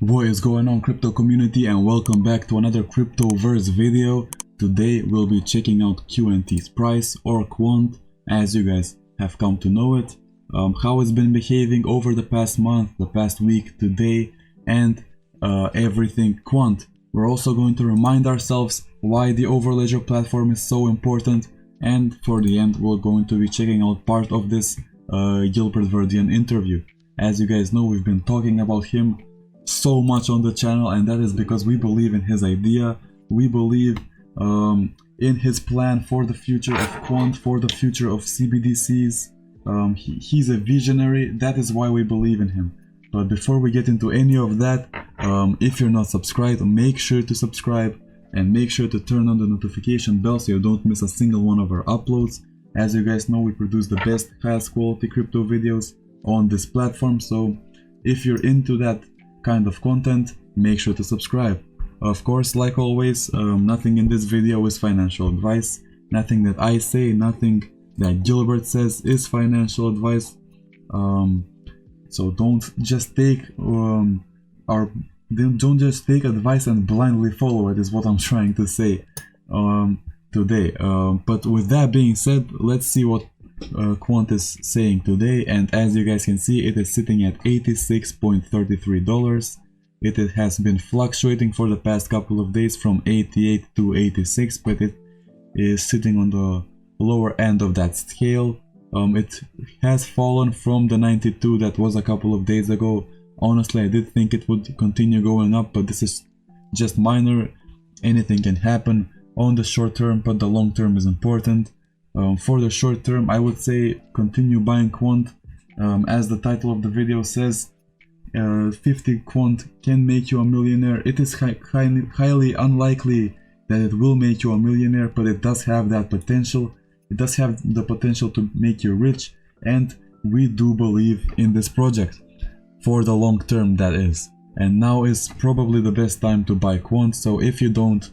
What is going on, crypto community, and welcome back to another Cryptoverse video. Today we'll be checking out Qnt's price, or Quant as you guys have come to know it, how it's been behaving over the past month, the past week, today, and everything Quant. We're also going to remind ourselves why the Overledger platform is so important, and for the end we're going to be checking out part of this Gilbert Verdian interview. As you guys know, we've been talking about him so much on the channel, and that is because we believe in his idea. We believe in his plan for the future of Quant, for the future of CBDCs. He's a visionary. That is why we believe in him. But before we get into any of that, if you're not subscribed, make sure to subscribe and make sure to turn on the notification bell so you don't miss a single one of our uploads. As you guys know, we produce the best, highest quality crypto videos on this platform, so if you're into that kind of content, make sure to subscribe. Of course, like always, nothing in this video is financial advice. Nothing that I say, nothing that Gilbert says is financial advice. So don't just take advice and blindly follow it, is what I'm trying to say today. But with that being said, let's see what Quant is saying today, and as you guys can see, it is sitting at $86.33. It has been fluctuating for the past couple of days from 88 to 86, but it is sitting on the lower end of that scale. It has fallen from the 92 that was a couple of days ago. Honestly, I did think it would continue going up, but this is just minor. Anything can happen on the short term, but the long term is important. For the short term, I would say continue buying Quant. As the title of the video says, 50 Quant can make you a millionaire. It is highly unlikely that it will make you a millionaire, but it does have that potential. It does have the potential to make you rich, and we do believe in this project for the long term, that is. And now is probably the best time to buy Quant, so if you don't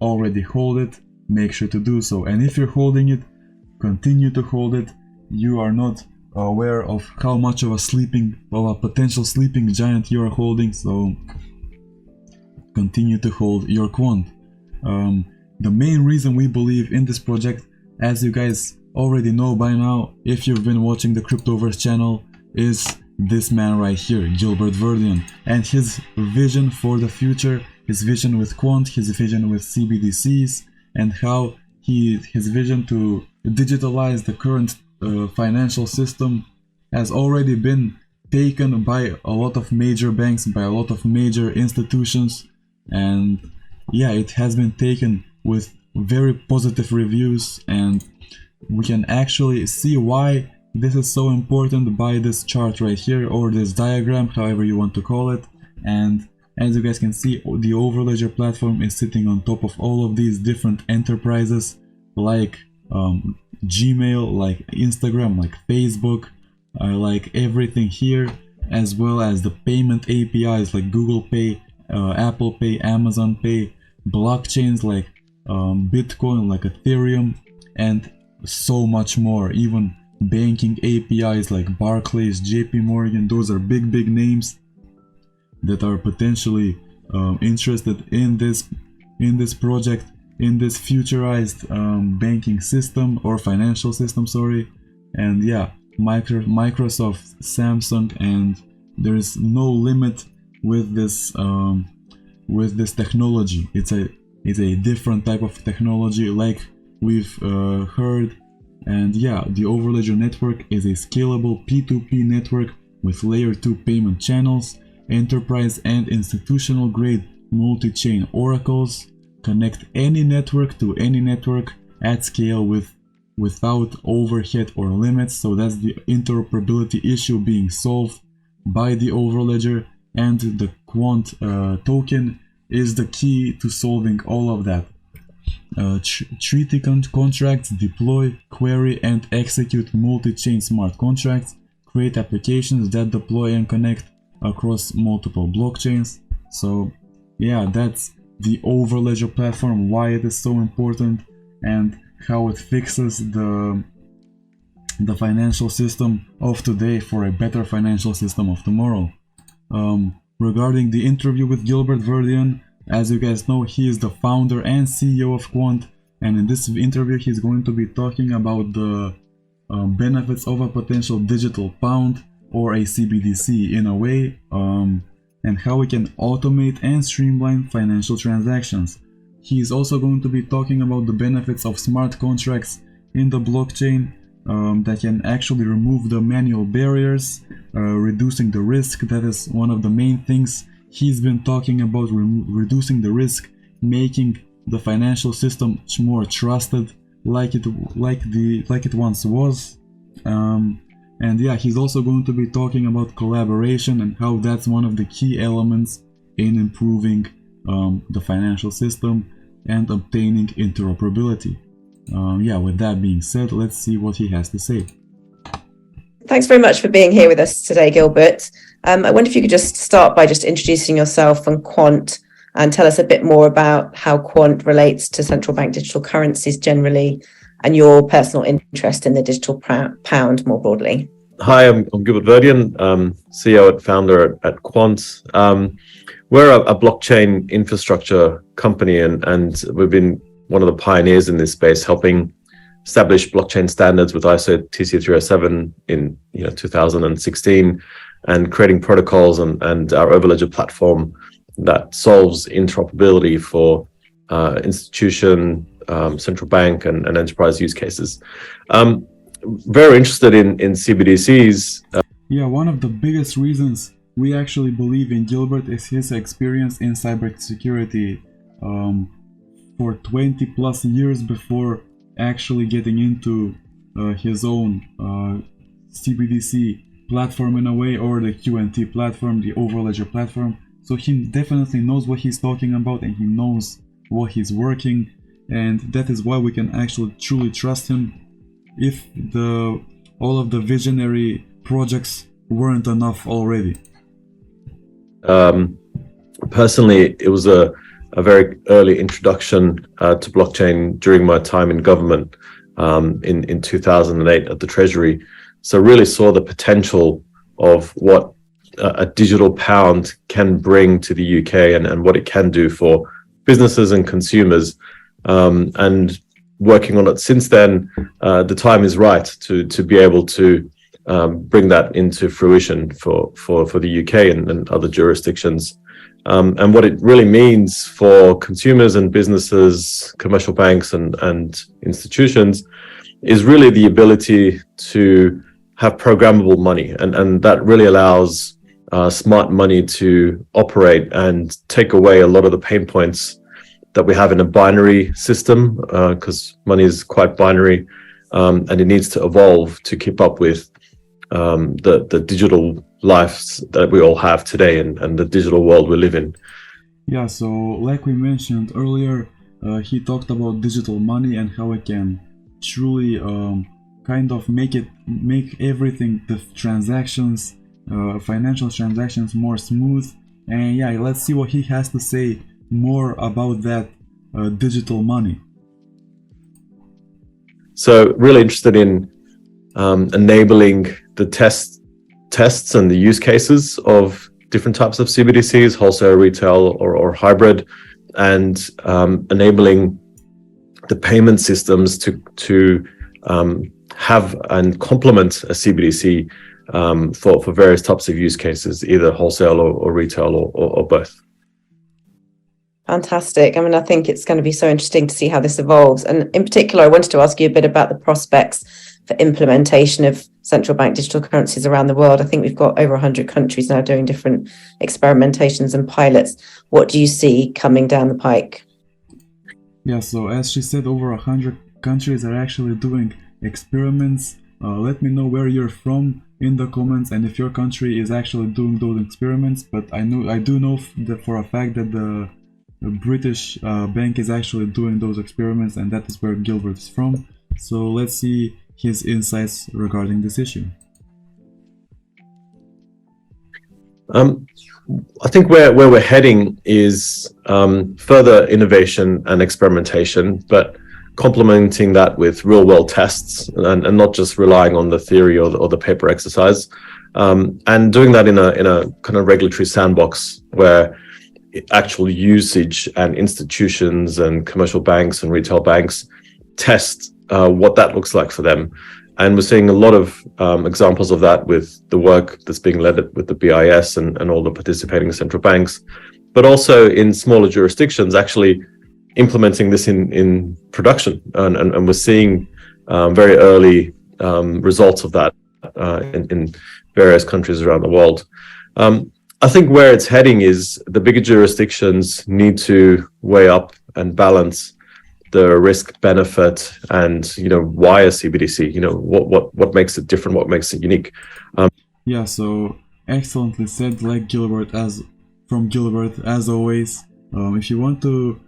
already hold it, make sure to do so. And if you're holding it, continue to hold it. You are not aware of how much of a potential sleeping giant you are holding, so continue to hold your Quant. The main reason we believe in this project, as you guys already know by now if you've been watching the Cryptoverse channel, is this man right here, Gilbert Verdian, and his vision for the future, his vision with Quant, his vision with CBDCs, and how his vision to digitalize the current financial system has already been taken by a lot of major banks, by a lot of major institutions, and yeah, it has been taken with very positive reviews, and we can actually see why this is so important by this chart right here, or this diagram, however you want to call it. And as you guys can see, the Overledger platform is sitting on top of all of these different enterprises like Gmail, like Instagram, like Facebook, like everything here, as well as the payment APIs like Google Pay, Apple Pay, Amazon Pay, blockchains like Bitcoin, like Ethereum, and so much more. Even banking APIs like Barclays, JP Morgan. Those are big names that are potentially interested in this project, in this futurized banking system, or financial system, sorry. And yeah, Microsoft, Samsung, and there is no limit with this technology. It's a different type of technology, like we've heard. And yeah, the Overledger network is a scalable P2P network with layer 2 payment channels, enterprise and institutional grade multi-chain oracles, connect any network to any network at scale without overhead or limits. So that's the interoperability issue being solved by the Overledger, and the Quant token is the key to solving all of that. Treaty contracts, deploy, query, and execute multi-chain smart contracts, create applications that deploy and connect across multiple blockchains. So yeah, that's the Overledger platform, why it is so important, and how it fixes the financial system of today for a better financial system of tomorrow. regarding the interview with Gilbert Verdian. As you guys know, he is the founder and CEO of Quant, and in this interview he's going to be talking about the benefits of a potential digital pound or a CBDC in a way, and how we can automate and streamline financial transactions. He's also going to be talking about the benefits of smart contracts in the blockchain that can actually remove the manual barriers, reducing the risk. That is one of the main things he's been talking about, reducing the risk, making the financial system more trusted like it once was. And yeah, he's also going to be talking about collaboration and how that's one of the key elements in improving the financial system and obtaining interoperability. Yeah, with that being said, let's see what he has to say. Thanks very much for being here with us today, Gilbert. I wonder if you could just start by just introducing yourself and Quant and tell us a bit more about how Quant relates to central bank digital currencies generally and your personal interest in the digital pound more broadly. Hi, I'm Gilbert Verdian, CEO and founder at Quant. We're a blockchain infrastructure company, and we've been one of the pioneers in this space, helping establish blockchain standards with ISO TC307 in 2016, and creating protocols and our Overledger platform that solves interoperability for institution, central bank, and enterprise use cases. Very interested in CBDCs. Yeah, one of the biggest reasons we actually believe in Gilbert is his experience in cybersecurity for 20 plus years before actually getting into his own CBDC platform in a way, or the Quant platform, the Overledger platform. So he definitely knows what he's talking about, and he knows what he's working, and that is why we can actually truly trust him if all of the visionary projects weren't enough already. Personally, it was a very early introduction to blockchain during my time in government in 2008 at the Treasury. So really saw the potential of what a digital pound can bring to the UK and what it can do for businesses and consumers. And working on it since then, the time is right to be able to bring that into fruition for the UK and other jurisdictions. And what it really means for consumers and businesses, commercial banks and institutions is really the ability to have programmable money. And that really allows smart money to operate and take away a lot of the pain points that we have in a binary system, because money is quite binary, and it needs to evolve to keep up with the digital lives that we all have today and the digital world we live in. Yeah, so like we mentioned earlier, he talked about digital money and how it can truly kind of make everything, the transactions, financial transactions, more smooth. And yeah, let's see what he has to say more about that digital money. So really interested in enabling the tests and the use cases of different types of CBDCs, wholesale, retail, or hybrid, and enabling the payment systems to have and complement a CBDC for various types of use cases, either wholesale or retail or both. Fantastic. I mean, I think it's going to be so interesting to see how this evolves. And in particular, I wanted to ask you a bit about the prospects for implementation of central bank digital currencies around the world. I think we've got over 100 countries now doing different experimentations and pilots. What do you see coming down the pike? Yeah, so as she said, over 100 countries are actually doing experiments. Let me know where you're from in the comments and if your country is actually doing those experiments. But I do know that for a fact that the British bank is actually doing those experiments, and that is where Gilbert is from. So let's see his insights regarding this issue. I think where we're heading is further innovation and experimentation, but complementing that with real world tests and not just relying on the theory or the paper exercise. and doing that in a kind of regulatory sandbox where actual usage and institutions and commercial banks and retail banks test what that looks like for them. And we're seeing a lot of examples of that with the work that's being led with the BIS and all the participating central banks, but also in smaller jurisdictions actually implementing this in production. And we're seeing very early results of that in various countries around the world. I think where it's heading is the bigger jurisdictions need to weigh up and balance the risk benefit and why a CBDC, what makes it different, what makes it unique. Yeah, so excellently said, like Gilbert, as always. If you want to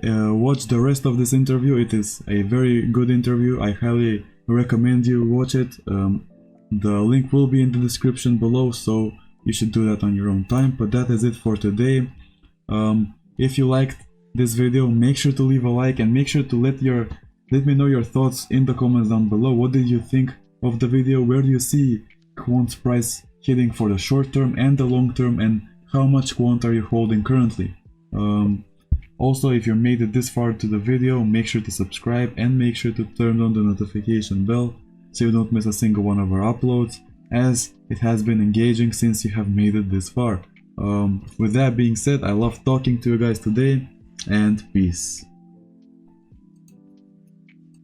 watch the rest of this interview, it is a very good interview. I highly recommend you watch it. The link will be in the description below, so you should do that on your own time. But that is it for today. If you liked this video, make sure to leave a like and make sure to let me know your thoughts in the comments down below. What did you think of the video? Where do you see Quant's price hitting for the short term and the long term, and how much Quant are you holding currently? Also, if you made it this far to the video, make sure to subscribe and make sure to turn on the notification bell so you don't miss a single one of our uploads, as it has been engaging since you have made it this far. With that being said, I love talking to you guys today, and peace.